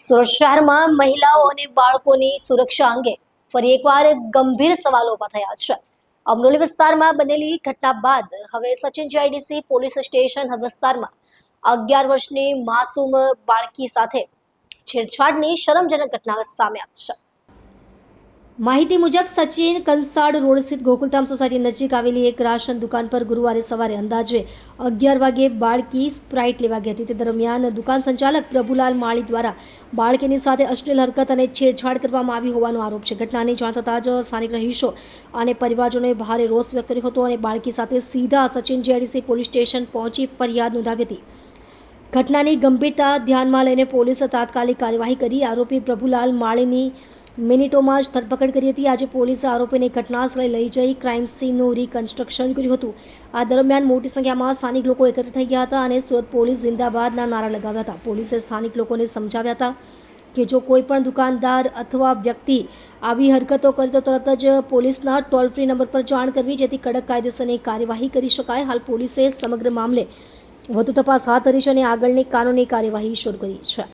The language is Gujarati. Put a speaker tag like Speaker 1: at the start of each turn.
Speaker 1: સુરત શહેરમાં મહિલાઓ અને બાળકોની સુરક્ષા અંગે ફરી એકવાર ગંભીર સવાલો ઊભા થયા છે. અમરોલી વિસ્તારમાં બનેલી ઘટના બાદ હવે સચિન જીઆઈડીસી પોલીસ સ્ટેશન વિસ્તારમાં 11 વર્ષની માસૂમ બાળકી સાથે છેડછાડની શરમજનક ઘટના સામે આવી છે. માહિતી મુજબ સચિન કંસાડ રોડ સ્થિત ગોકુલધામ સોસાયટી નજીક આવેલી એક રાશન દુકાન પર ગુરુવારે સવારે અંદાજે 11 વાગે બાળકી સ્પ્રાઇટ લેવા ગઈ હતી. તે દરમિયાન દુકાન સંચાલક પ્રભુલાલ માળી દ્વારા બાળકીની સાથે અશ્લીલ હરકત અને છેડછાડ કરવામાં આવી હોવાનો આરોપ છે. ઘટનાની જાણ થતાં જ સ્થાનિક રહીશો અને પરિવારજનોએ ભારે રોષ વ્યક્ત કર્યો હતો અને બાળકી સાથે સીધા સચિન જીઆઈડીસી પોલીસ સ્ટેશન પહોંચી ફરિયાદ નોંધાવી હતી. ઘટનાની ગંભીરતા ધ્યાનમાં લઈને પોલીસે તાત્કાલિક કાર્યવાહી કરી આરોપી પ્રભુલાલ માળીની મિનિટોમાં જ ધરપકડ કરી હતી. આજે પોલીસે આરોપીને ઘટનાસ્થળે લઈ જઈ ક્રાઇમ સીનનું રિકન્સ્ટ્રક્શન કર્યું હતું. આ દરમિયાન મોટી સંખ્યામાં સ્થાનિક લોકો એકત્ર થઈ ગયા હતા અને સુરત પોલીસ જિંદાબાદના નારા લગાવ્યા હતા. પોલીસે સ્થાનિક લોકોને સમજાવ્યા હતા કે જો કોઈ પણ દુકાનદાર અથવા વ્યક્તિ આવી હરકતો કરે તો તરત જ પોલીસના ટોલ ફ્રી નંબર પર જાણ કરવી, જેથી કડક કાયદેસરની કાર્યવાહી કરી શકાય. હાલ પોલીસે સમગ્ર મામલે વધુ તપાસ હાથ ધરી છે અને આગળની કાનૂની કાર્યવાહી શરૂ કરી છે.